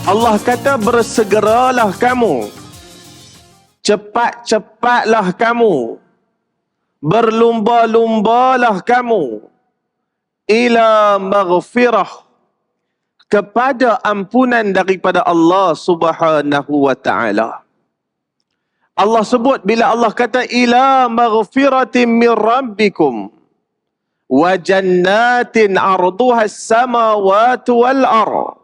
Allah kata bersegeralah kamu, cepat-cepatlah kamu, berlumba-lumbalah kamu ila maghfirah, kepada ampunan daripada Allah Subhanahu wa ta'ala. Allah sebut bila Allah kata ila maghfiratin min rabbikum wa jannatin arduha as-samawati wal ardh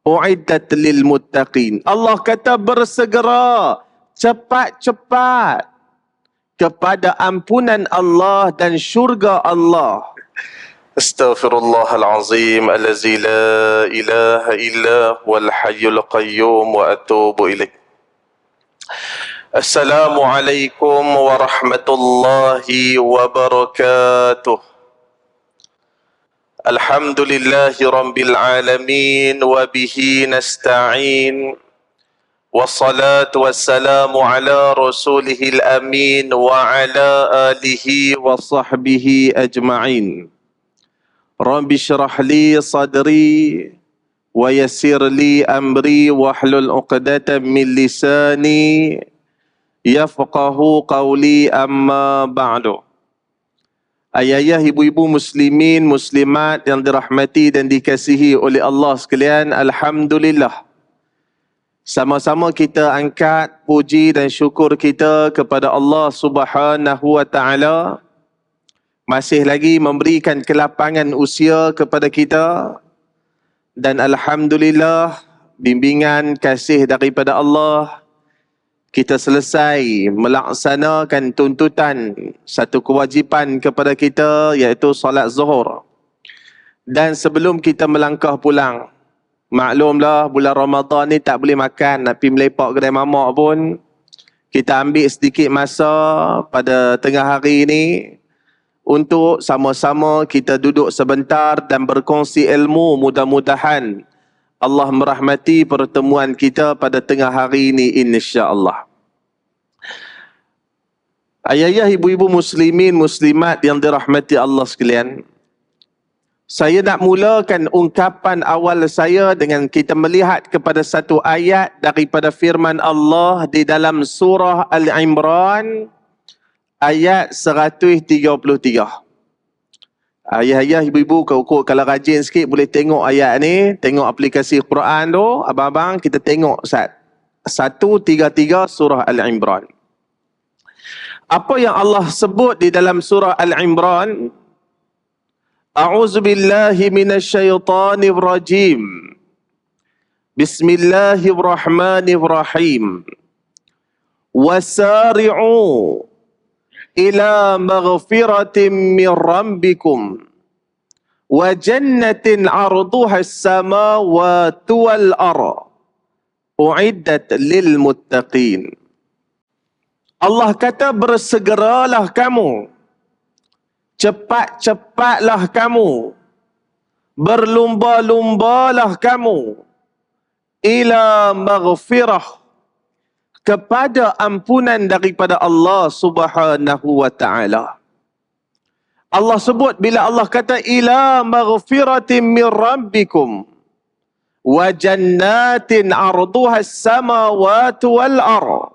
uiddat lil muttaqin. Allah kata bersegera, cepat-cepat kepada ampunan Allah dan syurga Allah. Astaghfirullahalazim allazi la ilaha illa huwal hayyul qayyum wa atubu ilaih. Assalamualaikum warahmatullahi wabarakatuh. Alhamdulillahi rabbil alamin wa bihi nasta'in. Wassalatu wassalamu ala rasulihil amin wa ala alihi wa sahbihi ajma'in. Rabbi syrah li sadri wa yassir li amri wahlul 'uqdatam min lisani yafqahu qawli, amma ba'du. Ayah-ayah, ibu-ibu muslimin, muslimat yang dirahmati dan dikasihi oleh Allah sekalian, alhamdulillah. Sama-sama kita angkat puji dan syukur kita kepada Allah Subhanahu wa ta'ala. Masih lagi memberikan kelapangan usia kepada kita. Dan alhamdulillah, bimbingan kasih daripada Allah, kita selesai melaksanakan tuntutan satu kewajipan kepada kita, iaitu solat zuhur. Dan sebelum kita melangkah pulang, maklumlah bulan Ramadan ni tak boleh makan, nak pergi melepak kedai mamak pun. Kita ambil sedikit masa pada tengah hari ni untuk sama-sama kita duduk sebentar dan berkongsi ilmu. Mudah-mudahan Allah merahmati pertemuan kita pada tengah hari ini, insya-Allah. Ayah-ayah, ibu-ibu muslimin, muslimat yang dirahmati Allah sekalian, saya nak mulakan ungkapan awal saya dengan kita melihat kepada satu ayat daripada firman Allah di dalam surah Al-Imran ayat 133. Ayah-ayah, ibu-ibu, kalau rajin sikit boleh tengok ayat ni, tengok aplikasi Quran tu, abang-abang kita tengok 133 surah Al-Imran. Apa yang Allah sebut di dalam surah Al-Imran? A'udzubillahi minasyaitonir rajim. Bismillahirrahmanirrahim. Wasari'u ila maghfiratin min rabbikum wa jannatin 'arduha as-samawati wal ardh uiddat lil muttaqin. Allah kata bersegeralah kamu, cepat-cepatlah kamu, berlumba-lumbalah kamu ila maghfirah, kepada ampunan daripada Allah Subhanahu wa ta'ala. Allah sebut bila Allah kata ila maghfiratin min rabbikum wa jannatin 'arduha as-samawati wal ardh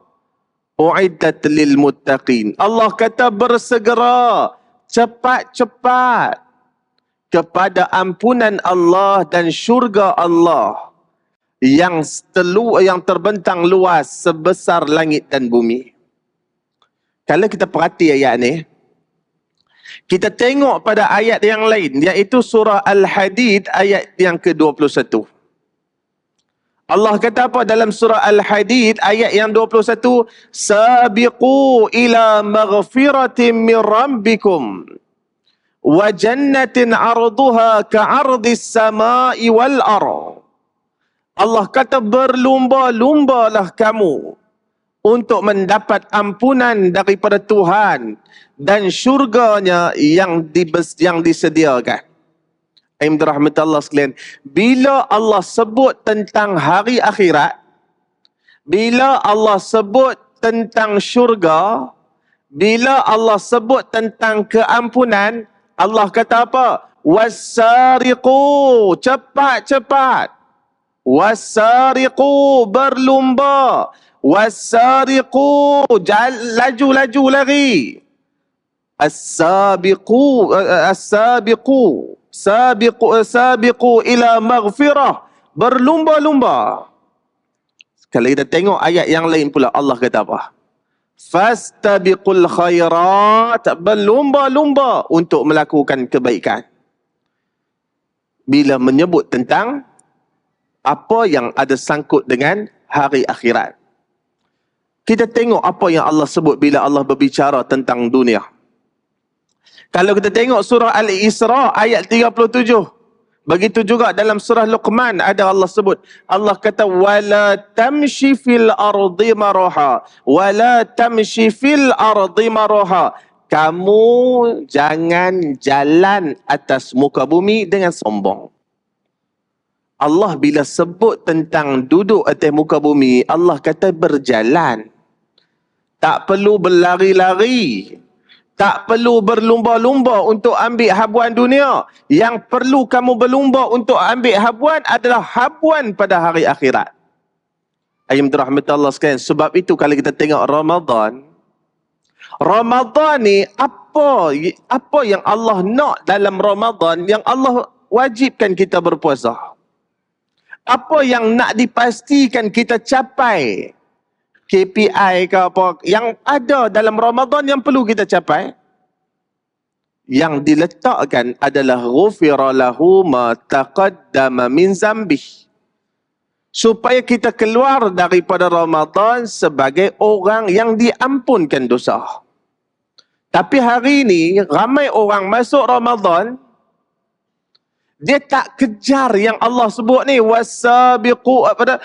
uiddat lil muttaqin. Allah kata bersegera, cepat-cepat kepada ampunan Allah dan syurga Allah yang terbentang luas sebesar langit dan bumi. Kalau kita perhati ayat ni, kita tengok pada ayat yang lain, iaitu surah Al-Hadid ayat yang ke-21. Allah kata apa dalam surah Al-Hadid ayat yang 21? Sabiqu ila maghfiratin min rabbikum wa jannatin 'arduha ka'ardis samai wal ardh. Allah kata berlumba-lumbalah kamu untuk mendapat ampunan daripada Tuhan dan syurganya yang disediakan. Rahmatullah Allah sekalian, bila Allah sebut tentang hari akhirat, bila Allah sebut tentang syurga, bila Allah sebut tentang keampunan, Allah kata apa? Wassariqu, cepat-cepat. Wasariqu, berlumba. Wasariqu, laju-laju lari. As-sabiqu, as-sabiqu, sabiqu ila maghfirah, berlumba-lumba. Kalau kita tengok ayat yang lain pula, Allah kata apa? Fastabiqul khairat, berlumba-lumba untuk melakukan kebaikan. Bila menyebut tentang apa yang ada sangkut dengan hari akhirat. Kita tengok apa yang Allah sebut bila Allah berbicara tentang dunia. Kalau kita tengok surah Al-Isra ayat 37. Begitu juga dalam surah Luqman ada Allah sebut. Allah kata wala tamshi fil ardi maraha. Wala tamshi fil ardi maraha. Kamu jangan jalan atas muka bumi dengan sombong. Allah bila sebut tentang duduk atas muka bumi, Allah kata berjalan. Tak perlu berlari-lari. Tak perlu berlumba-lumba untuk ambil habuan dunia. Yang perlu kamu berlumba untuk ambil habuan adalah habuan pada hari akhirat. Ayat rahmat Allah sekalian. Sebab itu kalau kita tengok Ramadan ni apa yang Allah nak dalam Ramadan, yang Allah wajibkan kita berpuasa. Apa yang nak dipastikan kita capai. KPI ke apa yang ada dalam Ramadan yang perlu kita capai, yang diletakkan adalah ghufira lahu ma taqaddama min zambih, supaya kita keluar daripada Ramadan sebagai orang yang diampunkan dosa. Tapi hari ini ramai orang masuk Ramadan, dia tak kejar yang Allah sebut ni, wasabiqu, apa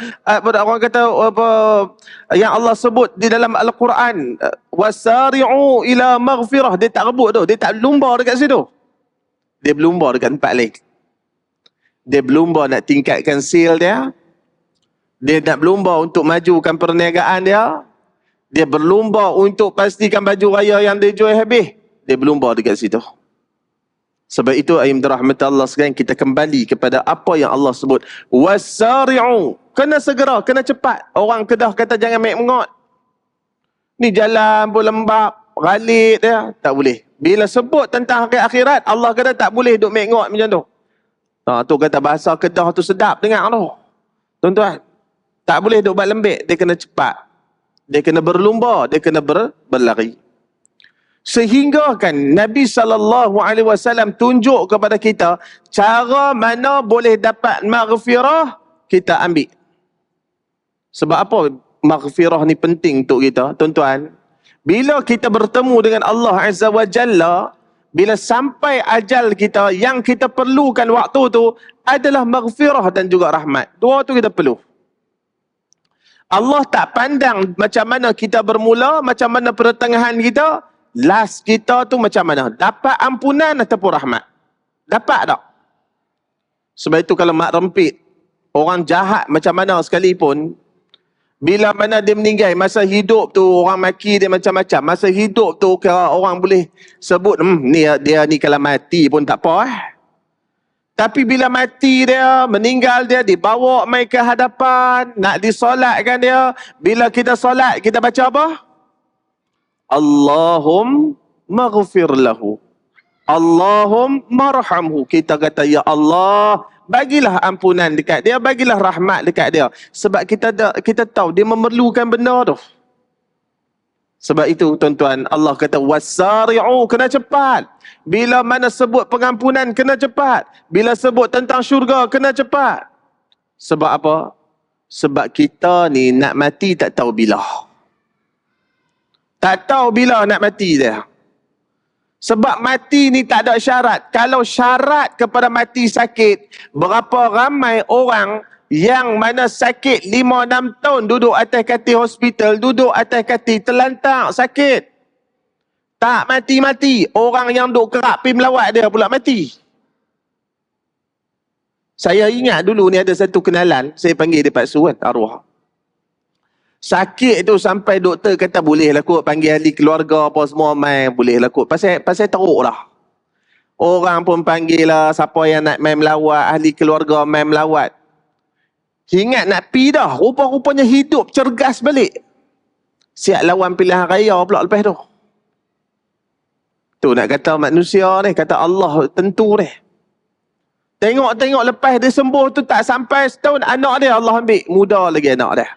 orang kata apa yang Allah sebut di dalam Al-Quran, wasari'u ila maghfirah. Dia tak rebut tu, dia tak berlumba dekat situ. Dia berlumba dekat tempat lain. Dia berlumba nak tingkatkan skill dia. Dia nak berlumba untuk majukan perniagaan dia. Dia berlumba untuk pastikan baju raya yang dia jual habis. Dia berlumba dekat situ. Sebab itu ayat rahmat Allah sekalian, kita kembali kepada apa yang Allah sebut. Wasari'u, kena segera, kena cepat. Orang Kedah kata jangan main mengot. Ni jalan pun lembab, ghalit dia, tak boleh. Bila sebut tentang hari akhirat, Allah kata tak boleh duk main mengot macam tu. Tu kata bahasa Kedah tu sedap dengar tu. Tuan-tuan, tak boleh duk buat lembik, dia kena cepat. Dia kena berlumba, dia kena berlari. Sehingga kan Nabi SAW tunjuk kepada kita cara mana boleh dapat maghfirah, kita ambil. Sebab apa maghfirah ni penting untuk kita, tuan-tuan? Bila kita bertemu dengan Allah Azza wa Jalla, bila sampai ajal kita, yang kita perlukan waktu tu adalah maghfirah dan juga rahmat. Dua tu kita perlu. Allah tak pandang macam mana kita bermula, macam mana pertengahan kita, last kita tu macam mana? Dapat ampunan ataupun rahmat? Dapat tak? Sebab itu kalau mak rempit, orang jahat macam mana sekalipun, bila mana dia meninggal, masa hidup tu orang maki dia macam-macam. Masa hidup tu orang boleh sebut, dia ni kalau mati pun tak apa . Tapi bila mati dia, meninggal dia, dibawa mai ke hadapan, nak disolatkan dia. Bila kita solat, kita baca apa? Allahum maghfir lahu, Allahum marhamhu. Kita kata, ya Allah, bagilah ampunan dekat dia, bagilah rahmat dekat dia. Sebab kita tahu dia memerlukan benda tu. Sebab itu tuan-tuan, Allah kata wasari'u, kena cepat. Bila mana sebut pengampunan, kena cepat. Bila sebut tentang syurga, kena cepat. Sebab apa? Sebab kita ni nak mati tak tahu bila. Tak tahu bila nak mati dia. Sebab mati ni tak ada syarat. Kalau syarat kepada mati sakit, berapa ramai orang yang mana sakit 5-6 tahun duduk atas katil hospital, duduk atas katil terlantak sakit. Tak mati-mati. Orang yang duk kerap pergi melawat dia pula mati. Saya ingat dulu ni ada satu kenalan, saya panggil dia Pak Su kan, arwah. Sakit tu sampai doktor kata bolehlah kot panggil ahli keluarga apa semua main, bolehlah kot. Pasal teruk lah. Orang pun panggil lah siapa yang nak main melawat, ahli keluarga main melawat. Ingat nak pi dah, rupa-rupanya hidup cergas balik. Siap lawan pilihan raya pula lepas tu. Tu nak kata manusia ni, kata Allah tentu ni. Tengok-tengok lepas dia sembuh tu tak sampai setahun, anak dia Allah ambil, muda lagi anak dia.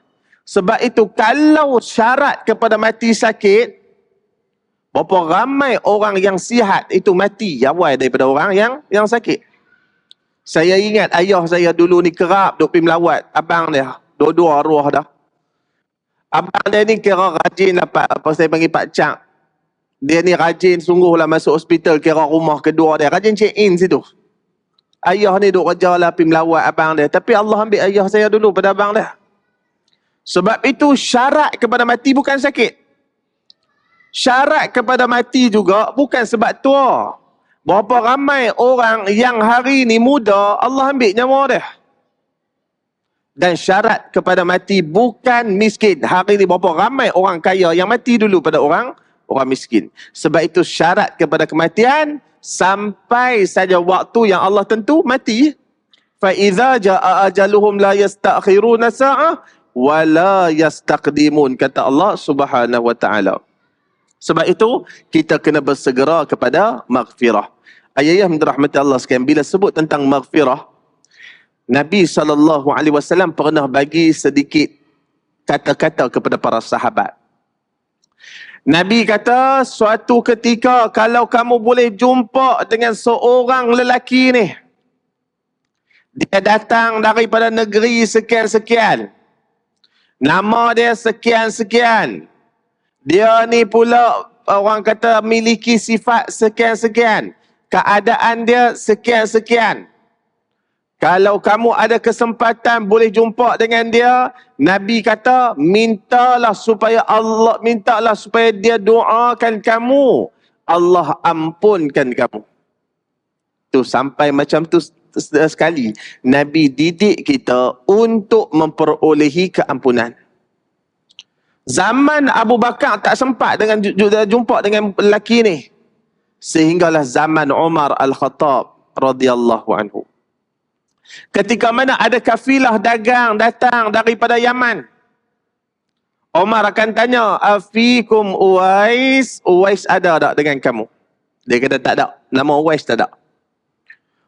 Sebab itu kalau syarat kepada mati sakit, berapa ramai orang yang sihat itu mati awal daripada orang yang sakit. Saya ingat ayah saya dulu ni kerap duk pergi melawat abang dia, dua-dua arwah dah. Abang dia ni kira rajin dapat apa saya panggil Pak Cak. Dia ni rajin sungguhlah masuk hospital, kira rumah kedua dia, rajin check in situ. Ayah ni duk kerja lah pergi melawat abang dia, tapi Allah ambil ayah saya dulu pada abang dia. Sebab itu syarat kepada mati bukan sakit. Syarat kepada mati juga bukan sebab tua. Berapa ramai orang yang hari ni muda, Allah ambil nyawa dia. Dan syarat kepada mati bukan miskin. Hari ni berapa ramai orang kaya yang mati dulu pada orang miskin. Sebab itu syarat kepada kematian, sampai saja waktu yang Allah tentu, mati. Fa idza jaa ajaluhum la yastakhiruna sa'ah wa la yastaqdimun, kata Allah Subhanahu wa taala. Sebab itu kita kena bersegera kepada maghfirah. Ayah yang dirahmati Allah sekalian, bila sebut tentang maghfirah, Nabi SAW pernah bagi sedikit kata-kata kepada para sahabat. Nabi kata, suatu ketika kalau kamu boleh jumpa dengan seorang lelaki ni, dia datang daripada negeri sekian-sekian, nama dia sekian-sekian, dia ni pula orang kata miliki sifat sekian-sekian, keadaan dia sekian-sekian. Kalau kamu ada kesempatan boleh jumpa dengan dia, Nabi kata, mintalah supaya dia doakan kamu, Allah ampunkan kamu. Tu sampai macam tu sekali Nabi didik kita untuk memperolehi keampunan. Zaman Abu Bakar tak sempat dengan jumpa dengan lelaki ni, sehinggalah zaman Umar Al-Khattab radhiyallahu anhu. Ketika mana ada kafilah dagang datang daripada Yaman, Umar akan tanya, afikum Uwais, Uwais ada tak dengan kamu? Dia kata tak ada, nama Uwais tak ada.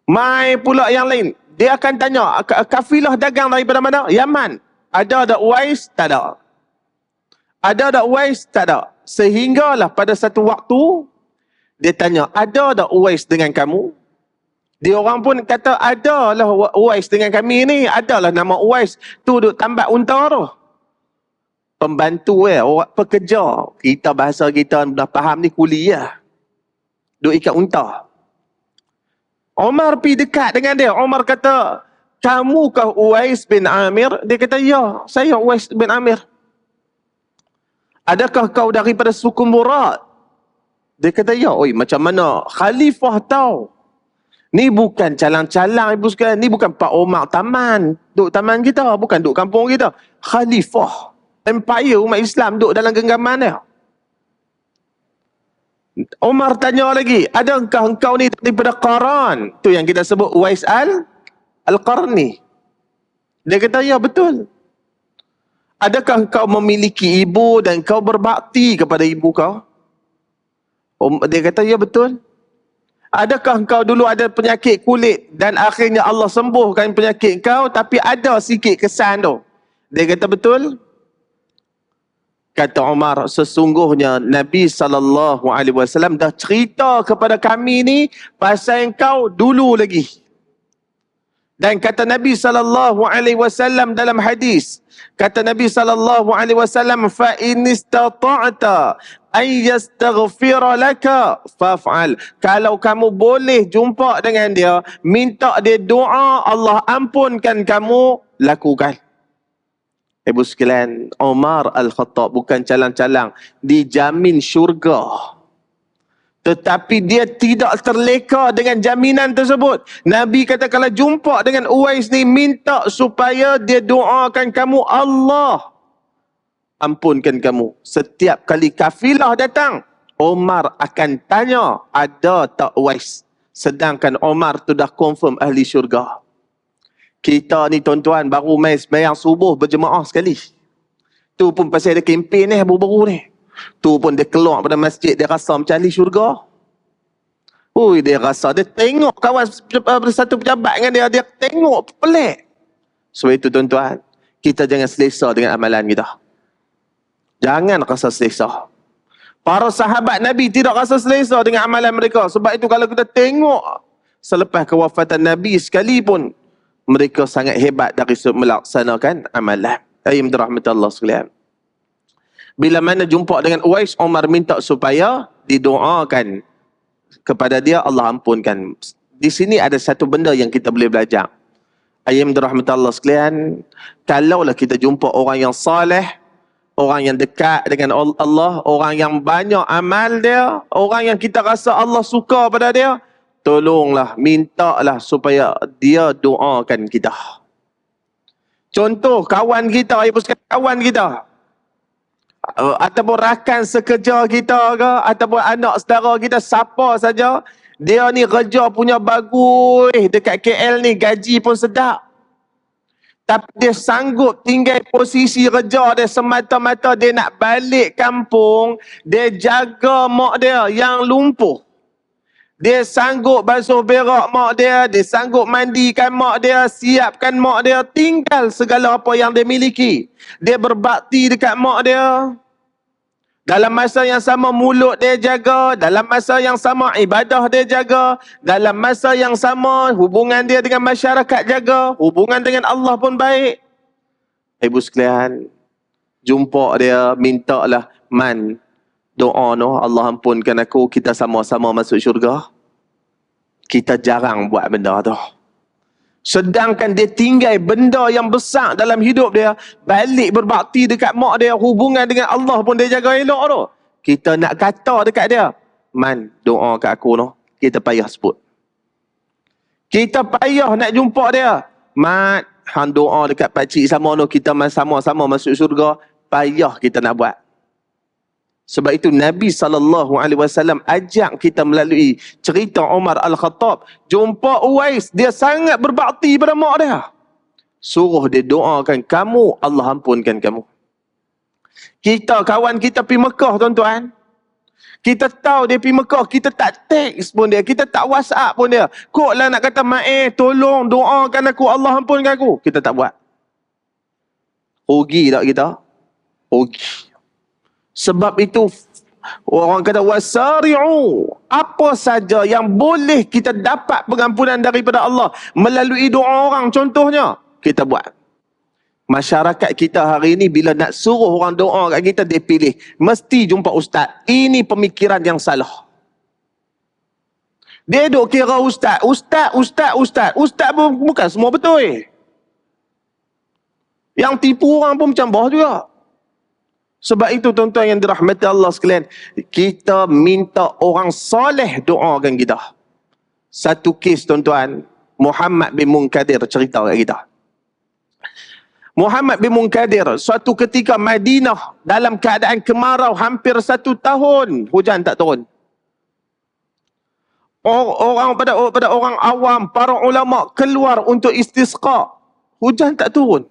Mai pula yang lain, dia akan tanya, kafilah dagang daripada mana? Yaman, ada tak Uwais? Tak ada. Ada tak Uwais? Tak ada. Sehinggalah pada satu waktu dia tanya, ada tak Uwais dengan kamu? Dia orang pun kata, adalah Uwais dengan kami ni, adalah nama Uwais tu duk tambak unta tu. Pembantu orang pekerja, kita bahasa kita dah faham ni, kuli lah, duk ikat unta. Umar pergi dekat dengan dia. Umar kata, kamukah Uwais bin Amir? Dia kata, ya, saya Uwais bin Amir. Adakah kau daripada suku Murad? Dia kata, ya. Oi, macam mana khalifah tahu? Ni bukan calang-calang ibu sekalian, ni bukan Pak Omar taman, duk taman kita, bukan duk kampung kita. Khalifah empire umat Islam duk dalam genggaman dia. Umar tanya lagi, adakah engkau ni daripada Qaran? Tu yang kita sebut Uwais Al-Qarni. Dia kata, ya betul. Adakah engkau memiliki ibu dan kau berbakti kepada ibu kau? Dia kata, ya betul. Adakah engkau dulu ada penyakit kulit dan akhirnya Allah sembuhkan penyakit kau, tapi ada sikit kesan tu? Dia kata, betul. Kata Umar, sesungguhnya Nabi SAW dah cerita kepada kami ni pasal engkau dulu lagi. Dan kata Nabi SAW dalam hadis, kata Nabi SAW, fa in istata'ta ay yastaghfira laka faf'al. Kalau kamu boleh jumpa dengan dia, minta dia doa Allah ampunkan kamu, lakukan. Ibu sekalian, Umar Al-Khattab bukan calang-calang, dijamin syurga. Tetapi dia tidak terleka dengan jaminan tersebut. Nabi kata, kalau jumpa dengan Uwais ni, minta supaya dia doakan kamu, Allah ampunkan kamu. Setiap kali kafilah datang, Umar akan tanya, ada tak Uwais? Sedangkan Umar tu dah confirm ahli syurga. Kita ni tuan-tuan baru main sembahyang subuh berjemaah sekali. Tu pun pasal ada kempen ni baru-baru ni. Tu pun dia keluar pada masjid, dia rasa macam ahli syurga. Ui, dia rasa, dia tengok kawan satu pejabat dengan dia tengok pelik. Sebab itu tuan-tuan, kita jangan selesa dengan amalan kita. Jangan rasa selesa. Para sahabat Nabi tidak rasa selesa dengan amalan mereka. Sebab itu kalau kita tengok selepas kewafatan Nabi sekalipun, mereka sangat hebat dari melaksanakan amalan. Ayat dirahmati Allah sekalian. Bila mana jumpa dengan Uwais, Umar minta supaya didoakan kepada dia, Allah ampunkan. Di sini ada satu benda yang kita boleh belajar. Ayat dirahmati Allah sekalian, kalaulah kita jumpa orang yang saleh, orang yang dekat dengan Allah, orang yang banyak amal dia, orang yang kita rasa Allah suka pada dia, tolonglah, mintalah supaya dia doakan kita. Contoh, kawan kita, kawan kita, ataupun rakan sekerja kita ke, ataupun anak saudara kita, siapa saja, dia ni kerja punya bagus, dekat KL ni gaji pun sedap. Tapi dia sanggup tinggal posisi kerja dia semata-mata dia nak balik kampung, dia jaga mak dia yang lumpuh. Dia sanggup basuh berak mak dia sanggup mandikan mak dia, siapkan mak dia, tinggal segala apa yang dia miliki. Dia berbakti dekat mak dia. Dalam masa yang sama mulut dia jaga, dalam masa yang sama ibadah dia jaga, dalam masa yang sama hubungan dia dengan masyarakat jaga, hubungan dengan Allah pun baik. Ibu sekalian, jumpa dia, mintalah, man, doa no, Allah ampunkan aku, kita sama-sama masuk syurga. Kita jarang buat benda tu. Sedangkan dia tinggal benda yang besar dalam hidup dia, balik berbakti dekat mak dia, hubungan dengan Allah pun dia jaga elok tu. Kita nak kata dekat dia, man, doa kat aku no, kita payah sebut. Kita payah nak jumpa dia, mat, hang doa dekat pakcik sama no, kita sama-sama masuk syurga, payah kita nak buat. Sebab itu Nabi SAW ajak kita melalui cerita Umar Al-Khattab. Jumpa Uwais, dia sangat berbakti pada mak dia. Suruh dia doakan kamu, Allah ampunkan kamu. Kita, kawan kita pergi Mekah tuan-tuan. Kita tahu dia pergi Mekah, kita tak teks pun dia, kita tak WhatsApp pun dia. Kok lah nak kata, tolong doakan aku, Allah ampunkan aku. Kita tak buat. Rugi tak kita? Rugi. Sebab itu orang kata wasari'u, apa saja yang boleh kita dapat pengampunan daripada Allah melalui doa orang, contohnya kita buat. Masyarakat kita hari ini bila nak suruh orang doa kat kita, dia pilih mesti jumpa ustaz. Ini pemikiran yang salah. Dia duk kira ustaz pun bukan semua betul. Yang tipu orang pun macam bawah juga. Sebab itu tuan-tuan yang dirahmati Allah sekalian, kita minta orang soleh doakan kita. Satu kes tuan-tuan, Muhammad bin Munkadir cerita kat kita. Muhammad bin Munkadir suatu ketika Madinah dalam keadaan kemarau hampir 1 tahun, hujan tak turun. Pada orang awam, para ulama keluar untuk istisqa, hujan tak turun.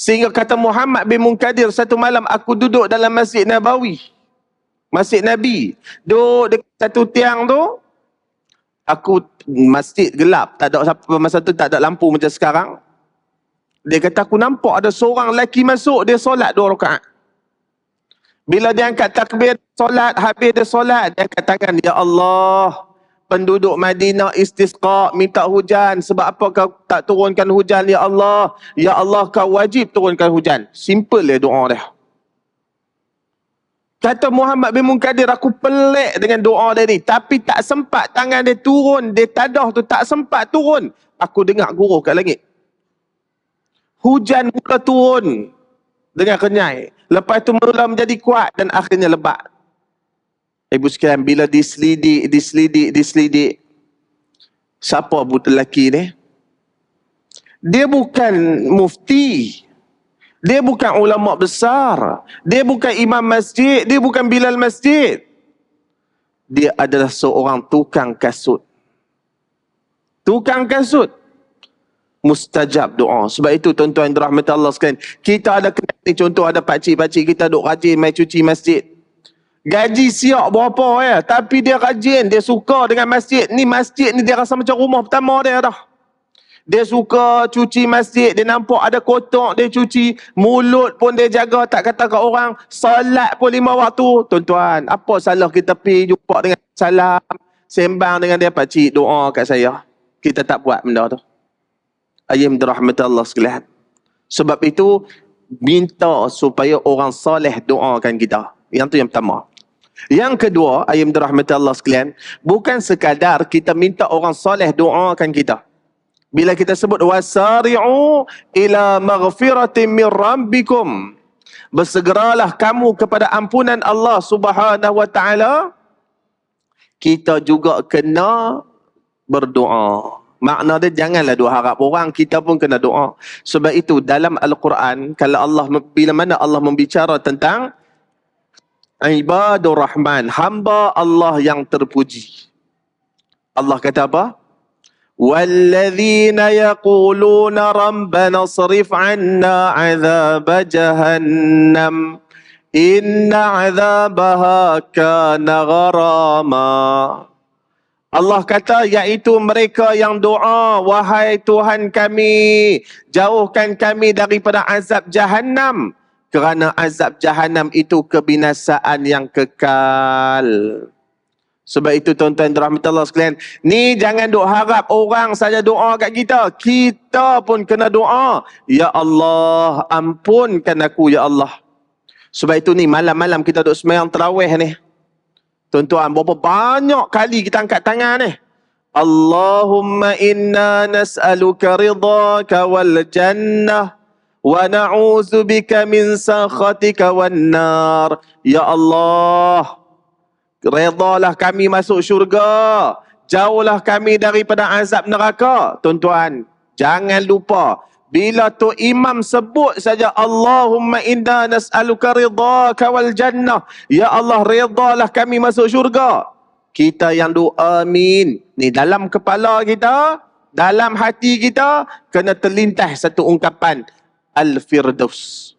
Sehingga kata Muhammad bin Munkadir, satu malam aku duduk dalam Masjid Nabawi. Masjid Nabi. Duduk dekat satu tiang tu. Aku, masjid gelap. Tak ada siapa, masa tu tak ada lampu macam sekarang. Dia kata aku nampak ada seorang lelaki masuk, dia solat 2 rakaat. Bila dia angkat takbir solat, habis dia solat, dia angkat tangan, ya Allah, penduduk Madinah istisqa, minta hujan. Sebab apa kau tak turunkan hujan, ya Allah? Ya Allah, kau wajib turunkan hujan. Simple dia doa dia. Kata Muhammad bin Munkadir, aku pelik dengan doa dia ni. Tapi tak sempat tangan dia turun, dia tadah tu tak sempat turun. Aku dengar guruh kat langit. Hujan mula turun dengan kenyai. Lepas tu mula menjadi kuat dan akhirnya lebat. Ibu sekalian, bila diselidik, siapa budak lelaki ni? Dia bukan mufti. Dia bukan ulama besar. Dia bukan imam masjid. Dia bukan bilal masjid. Dia adalah seorang tukang kasut. Tukang kasut. mustajab doa. Sebab itu tuan-tuan dirahmati Allah sekalian, kita ada kena ni, contoh ada pakcik-pakcik kita duk rajin mai cuci masjid. Gaji siap berapa ya, tapi dia rajin, dia suka dengan masjid. Ni masjid ni dia rasa macam rumah pertama dia dah. Dia suka cuci masjid, dia nampak ada kotak, dia cuci. Mulut pun dia jaga, tak kata kat orang. Salat pun 5 waktu. Tuan-tuan, apa salah kita pergi jumpa dengan salam, sembang dengan dia, pakcik doa kat saya. Kita tak buat benda tu. Ayam dirahmati Allah sekalian. Sebab itu, minta supaya orang soleh doakan kita. Yang tu yang pertama. Yang kedua, ayam dirahmati Allah sekalian, bukan sekadar kita minta orang soleh doakan kita. Bila kita sebut wasari'u ila maghfiratin min rabbikum, bersegeralah kamu kepada ampunan Allah Subhanahu wa taala, kita juga kena berdoa. Makna dia janganlah doa harap orang, kita pun kena doa. Sebab itu dalam Al-Quran, kalau Allah, bila mana Allah membicara tentang ibadur rahman, hamba Allah yang terpuji, Allah kata apa? وَالَّذِينَ يَقُولُونَ رَبَّنَا اصْرِفْ عَنَّا عَذَابَ جَهَنَّمَ إِنَّ عَذَابَهَا كَانَ غَرَامًا. Allah kata, iaitu mereka yang doa, wahai Tuhan kami, jauhkan kami daripada azab Jahannam, kerana azab Jahannam itu kebinasaan yang kekal. Sebab itu tuan-tuan dirahmati Allah sekalian, ni jangan duk harap orang saja doa kat kita. Kita pun kena doa. Ya Allah, ampunkan aku ya Allah. Sebab itu ni malam-malam kita duk sembahyang tarawih ni. Tuan-tuan, berapa banyak kali kita angkat tangan ni. Allahumma inna nas'aluka ridhaka wal jannah wa na'udzubika min sakhatika wan nar. Ya Allah, redalah kami masuk syurga, jauhlah kami daripada azab neraka. Tuan-tuan, jangan lupa, bila tu imam sebut saja Allahumma inna nas'aluka ridhaka wal jannah, ya Allah redalah kami masuk syurga, kita yang doa amin ni dalam kepala kita, dalam hati kita kena terlintas satu ungkapan, Al-Firdaus.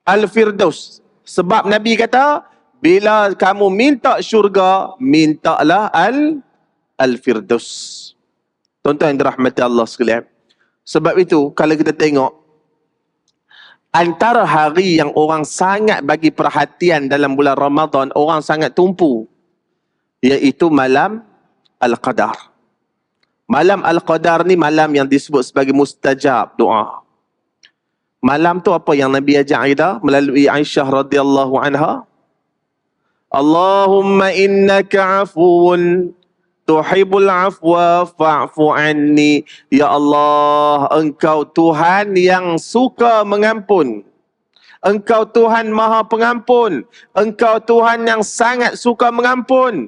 Al-Firdaus. Sebab Nabi kata, bila kamu minta syurga, mintalah Al-Firdaus. Tuan-tuan yang dirahmati Allah sekalian. Sebab itu, kalau kita tengok, antara hari yang orang sangat bagi perhatian dalam bulan Ramadan, orang sangat tumpu, iaitu malam Al-Qadar. Malam Al-Qadar ni malam yang disebut sebagai mustajab doa. Malam tu apa yang Nabi ajak kita melalui Aisyah radhiyallahu anha? Allahumma innaka afuun tuhibbul afwa fa'fu anni. Ya Allah, engkau Tuhan yang suka mengampun. Engkau Tuhan maha pengampun. Engkau Tuhan yang sangat suka mengampun.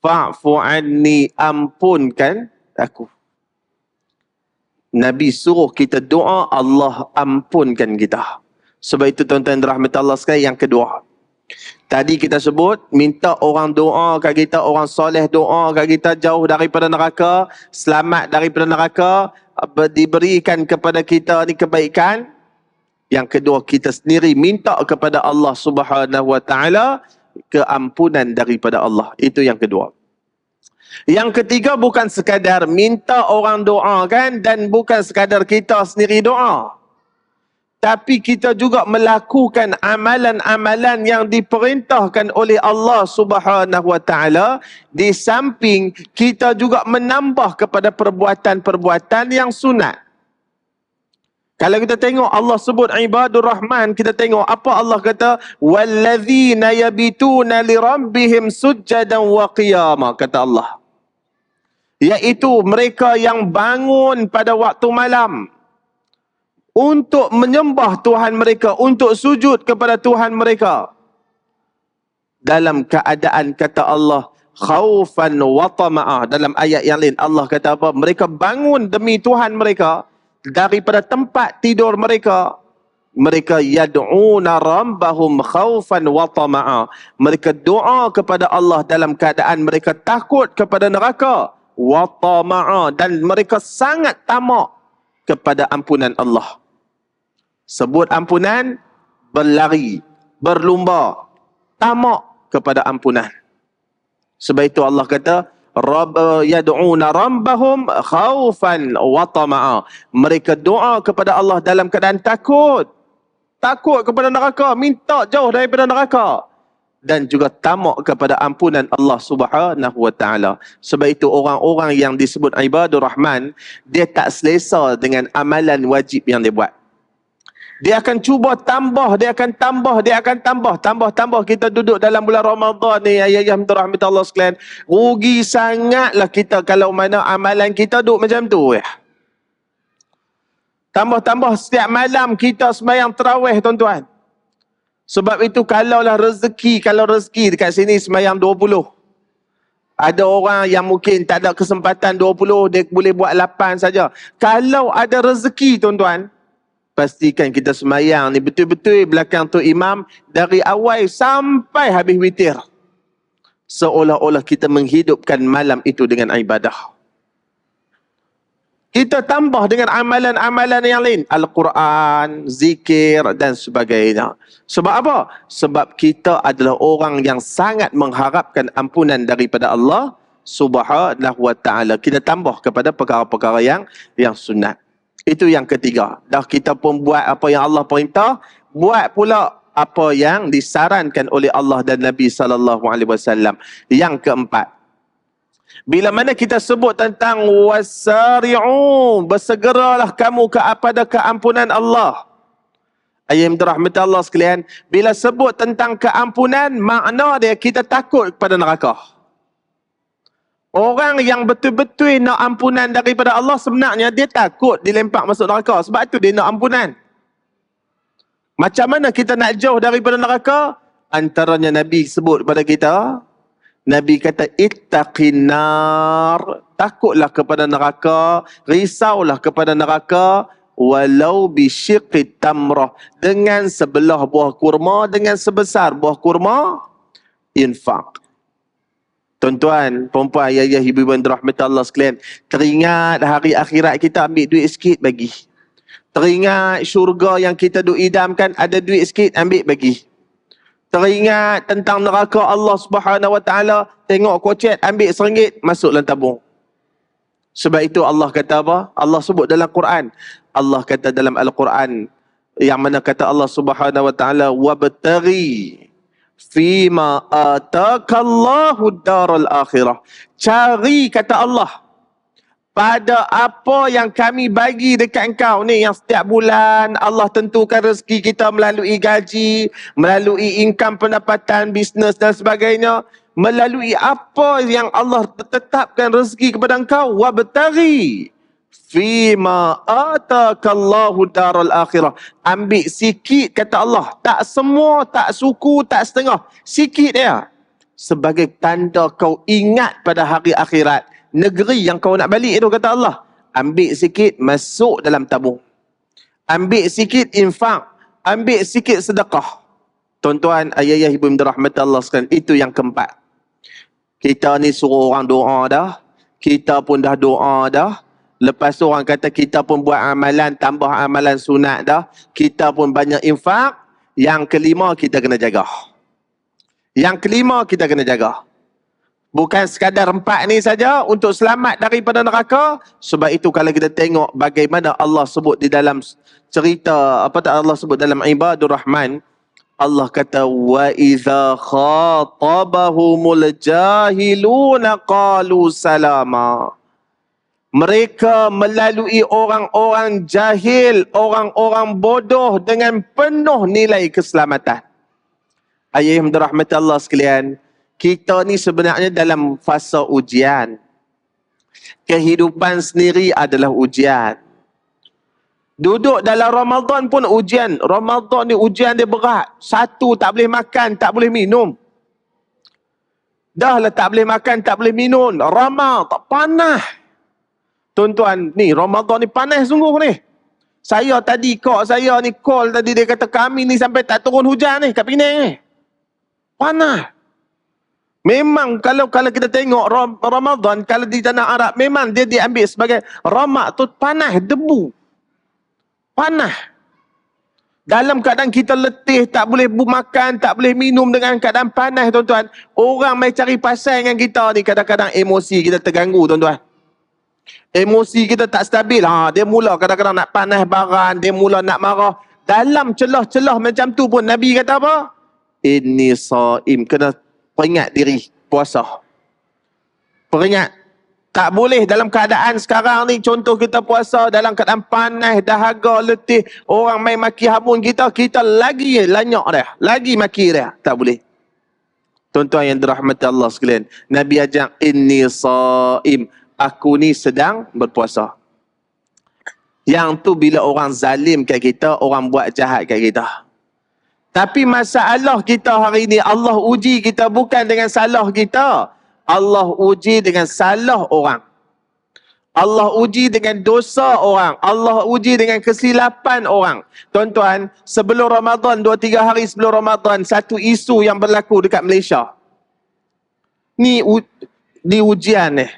Fa'fu anni, ampunkan aku. Nabi suruh kita doa, Allah ampunkan kita. Sebab itu tuan-tuan dirahmati Allah sekalian, yang kedua. Tadi kita sebut, minta orang doa kat kita, orang soleh doa kat kita, jauh daripada neraka, selamat daripada neraka, diberikan kepada kita ni kebaikan. Yang kedua, kita sendiri minta kepada Allah Subhanahu wa taala keampunan daripada Allah. Itu yang kedua. Yang ketiga, bukan sekadar minta orang doakan dan bukan sekadar kita sendiri doa. Tapi kita juga melakukan amalan-amalan yang diperintahkan oleh Allah Subhanahu wa taala. Di samping kita juga menambah kepada perbuatan-perbuatan yang sunat. Kalau kita tengok Allah sebut ibadur rahman, kita tengok apa Allah kata, walladzina yabituna lirabbihim sujjadan wa qiyama, kata Allah. Iaitu mereka yang bangun pada waktu malam untuk menyembah Tuhan mereka, untuk sujud kepada Tuhan mereka. Dalam keadaan, kata Allah, khaufan wa tama'ah. Dalam ayat yang lain Allah kata apa? Mereka bangun demi Tuhan mereka daripada tempat tidur mereka. Mereka yad'una rabbahum khaufan wa tama'ah. Mereka doa kepada Allah dalam keadaan mereka takut kepada neraka. wa tama'a, dan mereka sangat tamak kepada ampunan Allah. Sebut ampunan, berlari, berlumba, tamak kepada ampunan. Sebab itu Allah kata, yad'una rabbahum khaufan wa tama'a. Mereka doa kepada Allah dalam keadaan takut. Takut kepada neraka, minta jauh daripada neraka. Dan juga tamak kepada ampunan Allah Subhanahu wa taala. Sebab itu orang-orang yang disebut ibadur rahman, dia tak selesa dengan amalan wajib yang dia buat. Dia akan cuba tambah, dia akan tambah. Kita duduk dalam bulan Ramadan ni, ayah-ayah rahmat Allah sekalian, rugi sangatlah kita kalau mana amalan kita duduk macam tu ya. Tambah setiap malam kita sembahyang tarawih, tuan-tuan. Sebab itu kalau rezeki dekat sini sembahyang 20. Ada orang yang mungkin tak ada kesempatan 20, dia boleh buat 8 saja. Kalau ada rezeki, tuan-tuan, pastikan kita sembahyang ni betul-betul belakang tu imam dari awal sampai habis witir. Seolah-olah kita menghidupkan malam itu dengan ibadah. Kita tambah dengan amalan-amalan yang lain. Al-Quran, zikir dan sebagainya. Sebab apa? Sebab kita adalah orang yang sangat mengharapkan ampunan daripada Allah Subhanahu wa ta'ala. Kita tambah kepada perkara-perkara yang sunat. Itu yang ketiga. Dah kita pun buat apa yang Allah perintah, buat pula apa yang disarankan oleh Allah dan Nabi SAW. Yang keempat, bila mana kita sebut tentang wasari'u, bersegeralah kamu kepada keampunan Allah. Ayat rahmat Allah sekalian, bila sebut tentang keampunan, makna dia kita takut kepada neraka. Orang yang betul-betul nak ampunan daripada Allah, sebenarnya dia takut dilempak masuk neraka. Sebab tu dia nak ampunan. Macam mana kita nak jauh daripada neraka? Antaranya Nabi sebut kepada kita, Nabi kata, ittaqin nar, takutlah kepada neraka, risaulah kepada neraka, walau bisyiqqit tamrah, dengan sebelah buah kurma, dengan sebesar buah kurma, infak. Tuan-tuan, perempuan, ayah-ayah, ibu-ibu yang dirahmati Allah sekalian, teringat hari akhirat kita, ambil duit sikit bagi. Teringat syurga yang kita duk idamkan, ada duit sikit, ambil bagi. Teringat tentang neraka Allah Subhanahu wa taala, tengok kocet, ambil RM1, masuk dalam tabung. Sebab itu Allah kata apa? Allah sebut dalam Quran. Allah kata dalam Al-Quran, yang mana kata Allah Subhanahu wa taala, wabtaghi fima atakallahu daral akhirah. Cari, kata Allah, pada apa yang kami bagi dekat engkau ni, yang setiap bulan Allah tentukan rezeki kita melalui gaji, melalui income pendapatan, bisnes dan sebagainya, melalui apa yang Allah tetapkan rezeki kepada engkau. Wabtaghi fima atakallahu daral akhirah. Ambil sikit, kata Allah. Tak semua, tak suku, tak setengah. Sikit dia. Sebagai tanda kau ingat pada hari akhirat. Negeri yang kau nak balik itu, kata Allah. Ambil sikit, masuk dalam tabung. Ambil sikit, infak. Ambil sikit, sedekah. Tuan-tuan, ayah-ayah, ibu dirahmati Allah sekalian, itu yang keempat. Kita ni suruh orang doa dah. Kita pun dah doa dah. Lepas tu orang kata kita pun buat amalan, tambah amalan sunat dah. Kita pun banyak infak. Yang kelima, kita kena jaga. Bukan sekadar 4 ni saja untuk selamat daripada neraka. Sebab itu kalau kita tengok bagaimana Allah sebut di dalam cerita, apa tak Allah sebut dalam Ibadur Rahman, Allah kata, wa idza khatabahumul jahiluna qalu salama. Mereka melalui orang-orang jahil, orang-orang bodoh dengan penuh nilai keselamatan. Ayah yang dirahmati Allah sekalian, kita ni sebenarnya dalam fasa ujian. Kehidupan sendiri adalah ujian. Duduk dalam Ramadan pun ujian. Ramadan ni ujian dia berat. Satu, tak boleh makan, tak boleh minum. Dah lah tak boleh makan, tak boleh minum. Ramadan, panas. Tuan-tuan, ni Ramadan ni panas sungguh ni. Saya tadi, saya ni call tadi, dia kata kami ni sampai tak turun hujan ni kat Penang ni. Panas. Memang kalau kita tengok Ramadan, kalau di tanah Arab, memang dia diambil sebagai ramak tu panas, debu. Panas. Dalam keadaan kita letih, tak boleh makan, tak boleh minum dengan keadaan panas, tuan-tuan. Orang mai cari pasal dengan kita ni, kadang-kadang emosi kita terganggu, tuan-tuan. Emosi kita tak stabil. Dia mula kadang-kadang nak panas barang, dia mula nak marah. Dalam celah-celah macam tu pun Nabi kata apa? Inni saim. Kena peringat diri puasa. Peringat. Tak boleh dalam keadaan sekarang ni, contoh kita puasa dalam keadaan panas, dahaga, letih, orang main maki hamun kita, kita lagi lanyak dah. Lagi maki dah. Tak boleh. Tuan-tuan yang dirahmati Allah sekalian, Nabi ajak inni saim. Aku ni sedang berpuasa. Yang tu bila orang zalim kat kita, orang buat jahat kat kita. Tapi masalah kita hari ni, Allah uji kita bukan dengan salah kita. Allah uji dengan salah orang. Allah uji dengan dosa orang. Allah uji dengan kesilapan orang. Tuan-tuan, sebelum Ramadan, 2-3 hari sebelum Ramadan, satu isu yang berlaku dekat Malaysia. Ni ujian ni.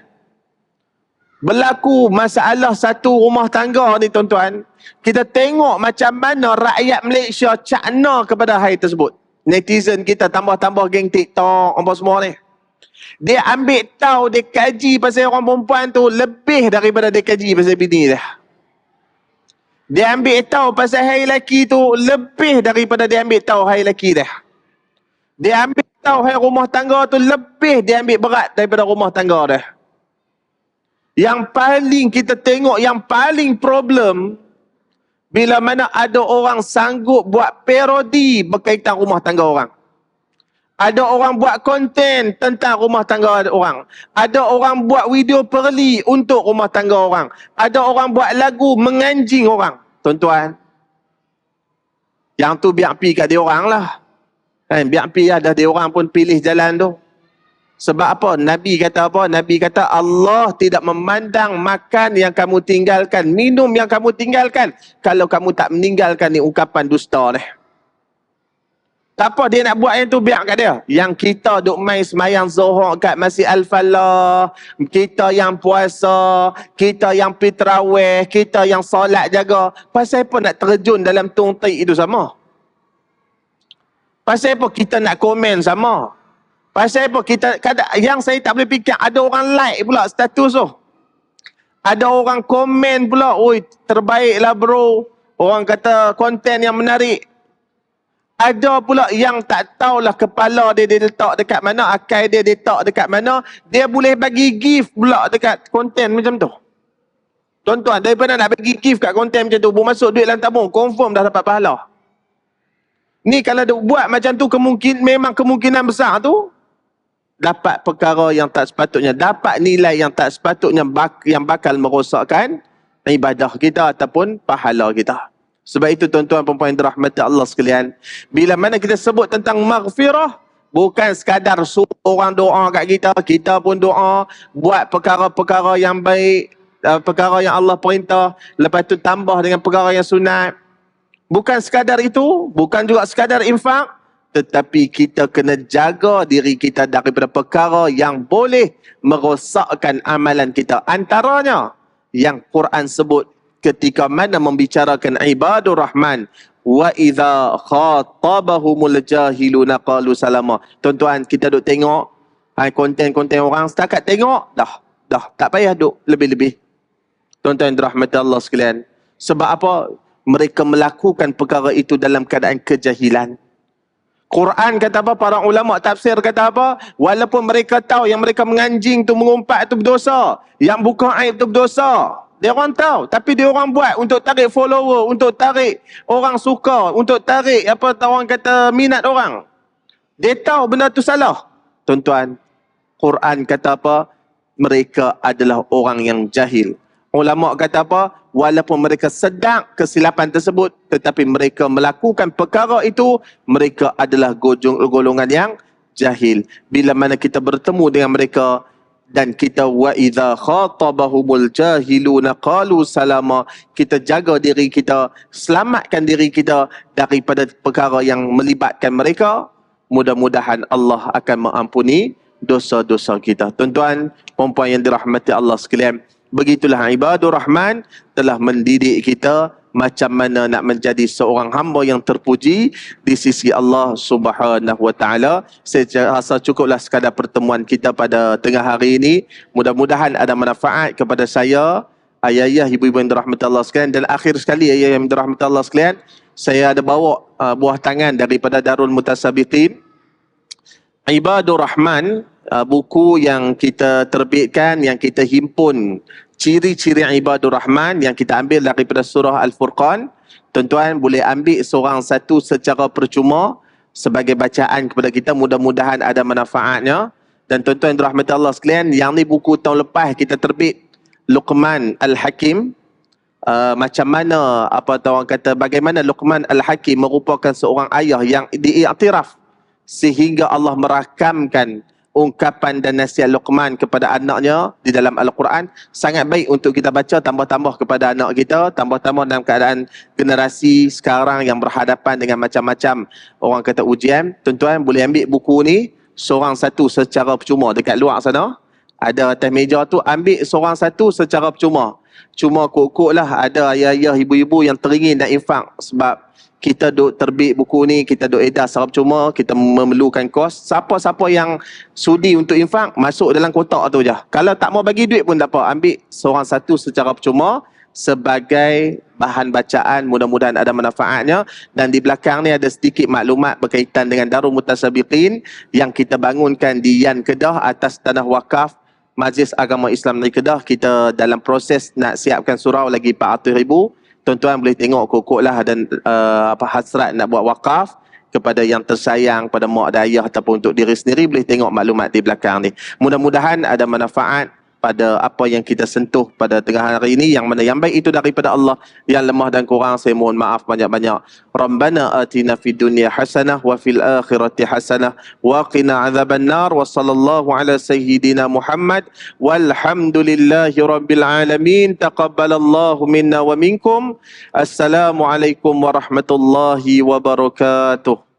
Berlaku masalah satu rumah tangga ni, tuan-tuan. Kita tengok macam mana rakyat Malaysia cakna kepada hal tersebut. Netizen kita tambah-tambah geng TikTok, apa semua ni. Dia ambil tahu, dia kaji pasal orang perempuan tu lebih daripada dia kaji pasal bini dah. Dia ambil tahu pasal hai lelaki tu lebih daripada dia ambil tahu hai lelaki dah. Dia ambil tahu hai rumah tangga tu lebih dia ambil berat daripada rumah tangga dah. Yang paling kita tengok, yang paling problem, bila mana ada orang sanggup buat parodi berkaitan rumah tangga orang. Ada orang buat konten tentang rumah tangga orang. Ada orang buat video perli untuk rumah tangga orang. Ada orang buat lagu menganjing orang. Tuan-tuan, yang tu biar pi kat dia orang lah. Biar pi lah, dah dia orang pun pilih jalan tu. Sebab apa? Nabi kata apa? Nabi kata Allah tidak memandang makan yang kamu tinggalkan, minum yang kamu tinggalkan, kalau kamu tak meninggalkan ni ucapan dusta ni. Tak apa dia nak buat yang tu, biar kat dia. Yang kita duk main semayang Zuhur kat Masjid Al-Falah, kita yang puasa, kita yang pergi tarawih, kita yang solat jaga, pasal apa nak terjun dalam tungtik itu sama? Pasal apa kita nak komen sama? Pasal apa kita, yang saya tak boleh fikir, ada orang like pula status tu. Ada orang komen pula, oi terbaiklah bro. Orang kata konten yang menarik. Ada pula yang tak tahulah kepala dia letak dekat mana, akal dia letak dekat mana, dia boleh bagi gift pula dekat konten macam tu. Tuan-tuan, daripada nak bagi gift kat konten macam tu, bermasuk duit dalam tabung, confirm dah dapat pahala. Ni kalau dia buat macam tu, memang kemungkinan besar tu dapat perkara yang tak sepatutnya, dapat nilai yang tak sepatutnya, yang bakal merosakkan ibadah kita ataupun pahala kita. Sebab itu tuan-tuan perempuan yang dirahmati Allah sekalian, bila mana kita sebut tentang maghfirah, bukan sekadar suruh orang doa kat kita, kita pun doa, buat perkara-perkara yang baik, perkara yang Allah perintah, lepas tu tambah dengan perkara yang sunat. Bukan sekadar itu, bukan juga sekadar infak, tetapi kita kena jaga diri kita daripada perkara yang boleh merosakkan amalan kita. Antaranya yang Quran sebut ketika mana membicarakan ibadur rahman, wa idza khatabahumul jahiluna qalu salama. Tuan-tuan, kita duk tengok konten-konten orang, setakat tengok dah tak payah duk lebih-lebih. Tuan-tuan dirahmati Allah sekalian, sebab apa? Mereka melakukan perkara itu dalam keadaan kejahilan. Quran kata apa? Para ulama tafsir kata apa? Walaupun mereka tahu yang mereka menganjing tu, mengumpat tu berdosa, yang buka aib tu berdosa, dia orang tahu, tapi dia orang buat untuk tarik follower, untuk tarik orang suka, untuk tarik apa orang kata minat orang. Dia tahu benda tu salah. Tuan-tuan, Quran kata apa? Mereka adalah orang yang jahil. Ulama kata apa? Walaupun mereka sedang kesilapan tersebut, tetapi mereka melakukan perkara itu, mereka adalah golongan yang jahil. Bila mana kita bertemu dengan mereka dan kita wa idza khatabahumul jahiluna qalu salama, kita jaga diri kita, selamatkan diri kita daripada perkara yang melibatkan mereka. Mudah-mudahan Allah akan mengampuni dosa-dosa kita. Tuan-tuan, perempuan yang dirahmati Allah sekalian, begitulah ibadur rahman telah mendidik kita macam mana nak menjadi seorang hamba yang terpuji di sisi Allah Subhanahu wa taala. Saya rasa cukuplah sekadar pertemuan kita pada tengah hari ini. Mudah-mudahan ada manfaat kepada saya, ayah-ayah, ibu-ibu yang dirahmati Allah sekalian. Dan akhir sekali, ayah yang dirahmati Allah sekalian, saya ada bawa buah tangan daripada Darul Mutasabiqin, Ibadur Rahman, buku yang kita terbitkan, yang kita himpun ciri-ciri Ibadur Rahman yang kita ambil daripada surah Al-Furqan. Tuan-tuan boleh ambil seorang satu secara percuma sebagai bacaan kepada kita, mudah-mudahan ada manfaatnya. Dan tuan-tuan dirahmati Allah sekalian, yang ni buku tahun lepas kita terbit, Luqman Al-Hakim. Macam mana, orang kata, bagaimana Luqman Al-Hakim merupakan seorang ayah yang diiktiraf sehingga Allah merakamkan ungkapan dan nasihat Luqman kepada anaknya di dalam Al-Quran. Sangat baik untuk kita baca, tambah-tambah kepada anak kita, tambah-tambah dalam keadaan generasi sekarang yang berhadapan dengan macam-macam orang kata ujian. Tuan-tuan boleh ambil buku ni seorang satu secara percuma. Dekat luar sana ada atas meja tu, ambil seorang satu secara percuma. Cuma kok-kok lah ada ayah-ayah, ibu-ibu yang teringin nak infak, sebab kita duk terbit buku ni, kita duk edar secara percuma, kita memerlukan kos. Siapa-siapa yang sudi untuk infak, masuk dalam kotak tu je. Kalau tak mau bagi duit pun tak apa, ambil seorang satu secara percuma sebagai bahan bacaan, mudah-mudahan ada manfaatnya. Dan di belakang ni ada sedikit maklumat berkaitan dengan Darul Mutasabiqin yang kita bangunkan di Yan Kedah atas tanah wakaf Majlis Agama Islam Negeri Kedah. Kita dalam proses nak siapkan surau lagi 400,000. Tuan-tuan boleh tengok kokok lah, dan hasrat nak buat wakaf kepada yang tersayang, pada mak dan ayah ataupun untuk diri sendiri, boleh tengok maklumat di belakang ni. Mudah-mudahan ada manfaat pada apa yang kita sentuh pada tengah hari ini. Yang mana yang baik itu daripada Allah, yang lemah dan kurang saya mohon maaf banyak-banyak. Rabbana atina fid dunya hasanah wa fil akhirati hasanah wa qina adzabannar. Wa sallallahu ala sayyidina Muhammad walhamdulillahi rabbil alamin. Taqabbalallahu minna wa minkum. Assalamualaikum warahmatullahi wabarakatuh.